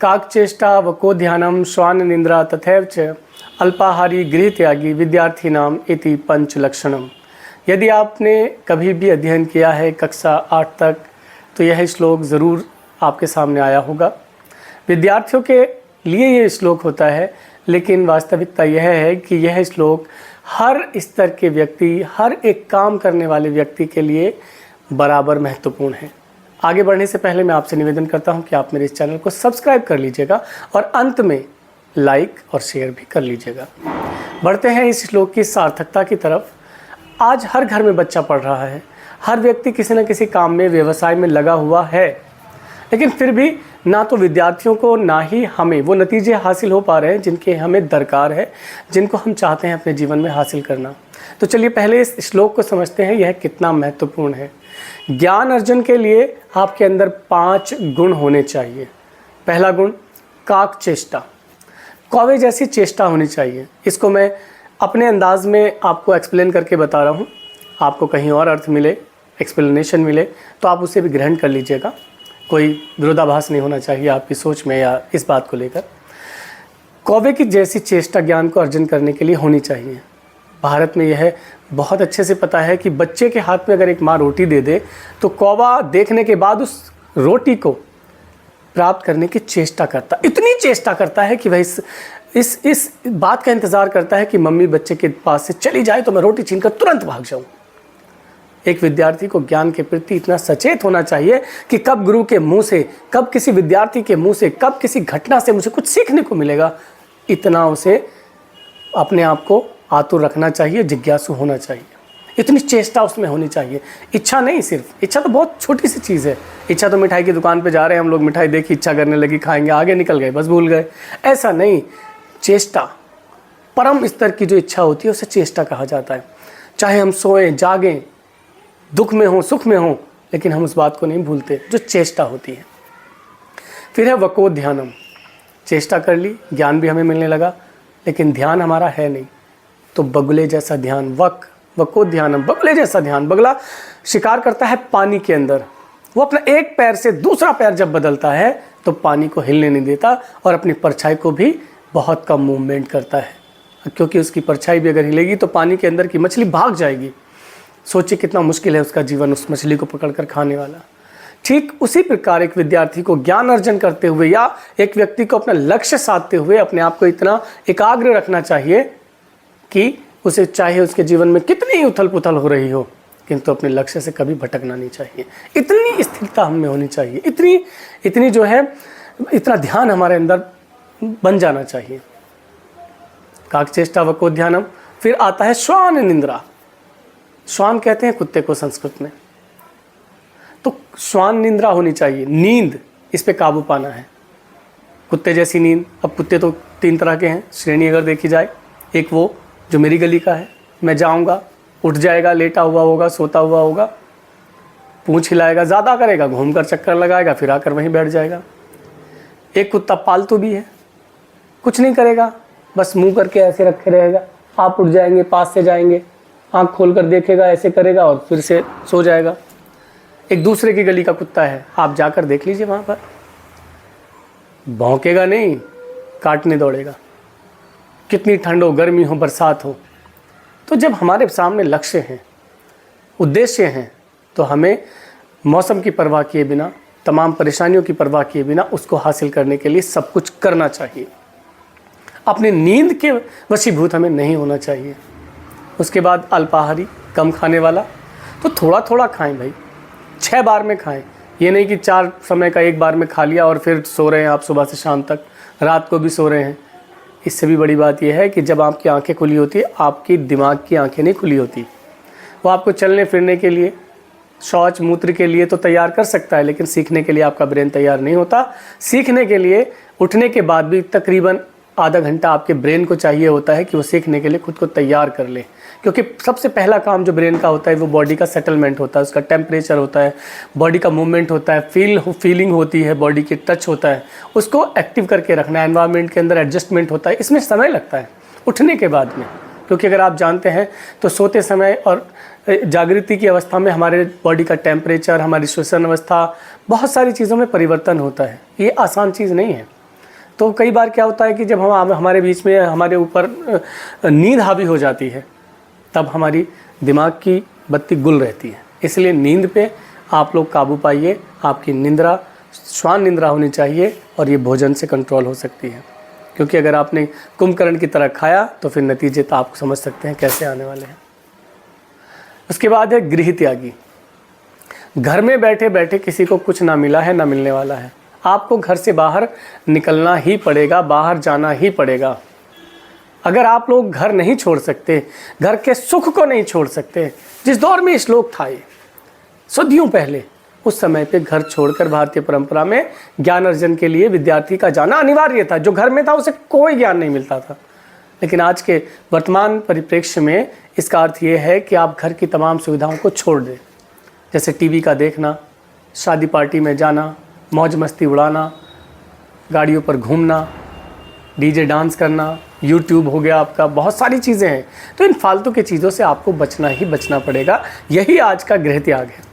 काकचेष्टा वकोध्यानम श्वान निंद्रा तथैव च अल्पाहारी गृहत्यागी विद्यार्थीनाम इति पंचलक्षणम। यदि आपने कभी भी अध्ययन किया है कक्षा 8 तक तो यह श्लोक ज़रूर आपके सामने आया होगा। विद्यार्थियों के लिए ये श्लोक होता है, लेकिन वास्तविकता यह है कि यह श्लोक हर स्तर के व्यक्ति, हर एक काम करने वाले व्यक्ति के लिए बराबर महत्वपूर्ण है। आगे बढ़ने से पहले मैं आपसे निवेदन करता हूं कि आप मेरे इस चैनल को सब्सक्राइब कर लीजिएगा और अंत में लाइक और शेयर भी कर लीजिएगा। बढ़ते हैं इस श्लोक की सार्थकता की तरफ। आज हर घर में बच्चा पढ़ रहा है, हर व्यक्ति किसी न किसी काम में, व्यवसाय में लगा हुआ है, लेकिन फिर भी ना तो विद्यार्थियों को ना ही हमें वो नतीजे हासिल हो पा रहे हैं जिनके हमें दरकार है, जिनको हम चाहते हैं अपने जीवन में हासिल करना। तो चलिए पहले इस श्लोक को समझते हैं, यह कितना महत्वपूर्ण है। ज्ञान अर्जन के लिए आपके अंदर 5 गुण होने चाहिए। पहला गुण काक चेष्टा, कौवे जैसी चेष्टा होनी चाहिए। इसको मैं अपने अंदाज में आपको एक्सप्लेन करके बता रहा हूँ। आपको कहीं और अर्थ मिले, एक्सप्लेनेशन मिले तो आप उसे भी ग्रहण कर लीजिएगा। कोई विरोधाभास नहीं होना चाहिए आपकी सोच में या इस बात को लेकर। कौवे की जैसी चेष्टा ज्ञान को अर्जन करने के लिए होनी चाहिए। भारत में यह बहुत अच्छे से पता है कि बच्चे के हाथ में अगर एक माँ रोटी दे दे तो कौवा देखने के बाद उस रोटी को प्राप्त करने की चेष्टा करता, इतनी चेष्टा करता है कि वह इस बात का इंतज़ार करता है कि मम्मी बच्चे के पास से चली जाए तो मैं रोटी छीनकर तुरंत भाग जाऊँ। एक विद्यार्थी को ज्ञान के प्रति इतना सचेत होना चाहिए कि कब गुरु के मुंह से, कब किसी विद्यार्थी के मुंह से, कब किसी घटना से मुझे कुछ सीखने को मिलेगा, इतना उसे अपने आप को आतुर रखना चाहिए, जिज्ञासु होना चाहिए। इतनी चेष्टा उसमें होनी चाहिए। इच्छा नहीं, सिर्फ इच्छा तो बहुत छोटी सी चीज़ है। इच्छा तो मिठाई की दुकान पे जा रहे हैं हम लोग, मिठाई देखी, इच्छा करने लगी, खाएंगे, आगे निकल गए, बस भूल गए, ऐसा नहीं। चेष्टा, परम स्तर की जो इच्छा होती है उसे चेष्टा कहा जाता है। चाहे हम सोएं, जागें, दुख में हो, सुख में हो, लेकिन हम उस बात को नहीं भूलते जो चेष्टा होती है। फिर है वकोध्यानम, चेष्टा कर ली, ज्ञान भी हमें मिलने लगा, लेकिन ध्यान हमारा है नहीं, तो बगुले जैसा ध्यान, वकोध्यानम, बगुले जैसा ध्यान। बगुला शिकार करता है पानी के अंदर, वो अपना एक पैर से दूसरा पैर जब बदलता है तो पानी को हिलने नहीं देता और अपनी परछाई को भी बहुत कम मूवमेंट करता है, क्योंकि उसकी परछाई भी अगर हिलेगी तो पानी के अंदर की मछली भाग जाएगी। सोचिए कितना मुश्किल है उसका जीवन, उस मछली को पकड़कर खाने वाला। ठीक उसी प्रकार एक विद्यार्थी को ज्ञान अर्जन करते हुए या एक व्यक्ति को अपना लक्ष्य साधते हुए अपने आप को इतना एकाग्र रखना चाहिए कि उसे चाहे उसके जीवन में कितनी उथल पुथल हो रही हो, किंतु अपने लक्ष्य से कभी भटकना नहीं चाहिए। इतनी स्थिरता हमें होनी चाहिए, इतनी जो है, इतना ध्यान हमारे अंदर बन जाना चाहिए। काकचेष्टा वकोध्यानम। फिर आता है श्वान निंद्रा। श्वान कहते हैं कुत्ते को संस्कृत में, तो श्वान निंद्रा होनी चाहिए, नींद, इस पे काबू पाना है। कुत्ते जैसी नींद। अब कुत्ते तो 3 तरह के हैं, श्रेणी अगर देखी जाए। एक वो जो मेरी गली का है, मैं जाऊंगा, उठ जाएगा, लेटा हुआ होगा, सोता हुआ होगा, पूंछ हिलाएगा, ज़्यादा करेगा, घूमकर चक्कर लगाएगा, फिर आकर वहीं बैठ जाएगा। एक कुत्ता पालतू भी है, कुछ नहीं करेगा, बस मुंह करके ऐसे रखे रहेगा, आप उठ जाएंगे, पास से जाएंगे, आँख खोलकर देखेगा, ऐसे करेगा और फिर से सो जाएगा। एक दूसरे की गली का कुत्ता है, आप जाकर देख लीजिए, वहाँ पर भौंकेगा नहीं, काटने दौड़ेगा, कितनी ठंड हो, गर्मी हो, बरसात हो। तो जब हमारे सामने लक्ष्य हैं, उद्देश्य हैं, तो हमें मौसम की परवाह किए बिना, तमाम परेशानियों की परवाह किए बिना उसको हासिल करने के लिए सब कुछ करना चाहिए। अपनी नींद के वशीभूत हमें नहीं होना चाहिए। उसके बाद अल्पाहारी, कम खाने वाला, तो थोड़ा थोड़ा खाएं भाई, 6 बार में खाएं। ये नहीं कि 4 समय का एक बार में खा लिया और फिर सो रहे हैं आप सुबह से शाम तक, रात को भी सो रहे हैं। इससे भी बड़ी बात यह है कि जब आपकी आंखें खुली होती है, आपकी दिमाग की आंखें नहीं खुली होती। वो आपको चलने फिरने के लिए, शौच मूत्र के लिए तो तैयार कर सकता है, लेकिन सीखने के लिए आपका ब्रेन तैयार नहीं होता। सीखने के लिए उठने के बाद भी तकरीबन आधा घंटा आपके ब्रेन को चाहिए होता है कि वो सीखने के लिए खुद को तैयार कर ले, क्योंकि सबसे पहला काम जो ब्रेन का होता है वो बॉडी का सेटलमेंट होता है, उसका टेम्परेचर होता है, बॉडी का मूवमेंट होता है, फीलिंग होती है, बॉडी की टच होता है, उसको एक्टिव करके रखना है, एनवायरनमेंट के अंदर एडजस्टमेंट होता है, इसमें समय लगता है उठने के बाद में। क्योंकि अगर आप जानते हैं तो सोते समय और जागृति की अवस्था में हमारे बॉडी का टेम्परेचर, हमारी श्वसन अवस्था, बहुत सारी चीज़ों में परिवर्तन होता है। ये आसान चीज़ नहीं है। तो कई बार क्या होता है कि जब हम हमारे बीच में हमारे ऊपर नींद हावी हो जाती है, तब हमारी दिमाग की बत्ती गुल रहती है। इसलिए नींद पे आप लोग काबू पाइए। आपकी निंद्रा श्वान निंद्रा होनी चाहिए और ये भोजन से कंट्रोल हो सकती है, क्योंकि अगर आपने कुंभकर्ण की तरह खाया तो फिर नतीजे तो आप समझ सकते हैं कैसे आने वाले हैं। उसके बाद है गृह त्यागी। घर में बैठे बैठे किसी को कुछ ना मिला है ना मिलने वाला है। आपको घर से बाहर निकलना ही पड़ेगा, बाहर जाना ही पड़ेगा। अगर आप लोग घर नहीं छोड़ सकते, घर के सुख को नहीं छोड़ सकते, जिस दौर में श्लोक था ये सदियों पहले, उस समय पे घर छोड़कर भारतीय परंपरा में ज्ञान अर्जन के लिए विद्यार्थी का जाना अनिवार्य था। जो घर में था उसे कोई ज्ञान नहीं मिलता था। लेकिन आज के वर्तमान परिप्रेक्ष्य में इसका अर्थ ये है कि आप घर की तमाम सुविधाओं को छोड़ दें, जैसे टीवी का देखना, शादी पार्टी में जाना, मौज मस्ती उड़ाना, गाड़ियों पर घूमना, डीजे डांस करना, यूट्यूब हो गया आपका, बहुत सारी चीज़ें हैं। तो इन फालतू की चीज़ों से आपको बचना ही बचना पड़ेगा। यही आज का गृह त्याग है।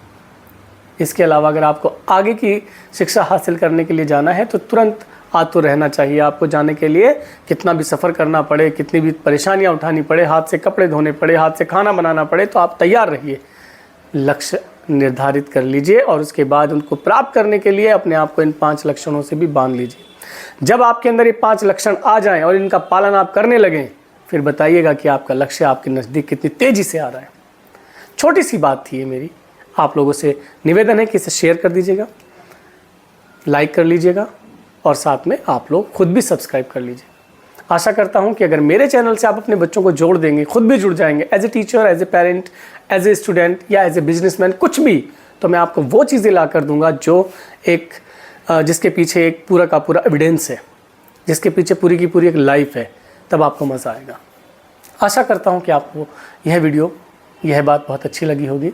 इसके अलावा अगर आपको आगे की शिक्षा हासिल करने के लिए जाना है तो तुरंत आतुर रहना चाहिए। आपको जाने के लिए कितना भी सफ़र करना पड़े, कितनी भी परेशानियां उठानी पड़े, हाथ से कपड़े धोने पड़े, हाथ से खाना बनाना पड़े, तो आप तैयार रहिए। लक्ष्य निर्धारित कर लीजिए और उसके बाद उनको प्राप्त करने के लिए अपने आप को इन 5 लक्षणों से भी बांध लीजिए। जब आपके अंदर ये 5 लक्षण आ जाएं और इनका पालन आप करने लगें, फिर बताइएगा कि आपका लक्ष्य आपके नज़दीक कितनी तेज़ी से आ रहा है। छोटी सी बात थी ये मेरी, आप लोगों से निवेदन है कि इसे शेयर कर दीजिएगा, लाइक कर लीजिएगा और साथ में आप लोग खुद भी सब्सक्राइब कर लीजिए। आशा करता हूं कि अगर मेरे चैनल से आप अपने बच्चों को जोड़ देंगे, खुद भी जुड़ जाएंगे, as a teacher, as a parent, as a student या एज ए बिजनेसमैन, कुछ भी, तो मैं आपको वो चीज़ें ला कर दूंगा जो जिसके पीछे एक पूरा का पूरा एविडेंस है, जिसके पीछे पूरी की पूरी एक लाइफ है। तब आपको मज़ा आएगा। आशा करता हूँ कि आपको यह वीडियो, यह बात बहुत अच्छी लगी होगी।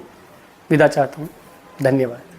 विदा चाहता हूँ। धन्यवाद।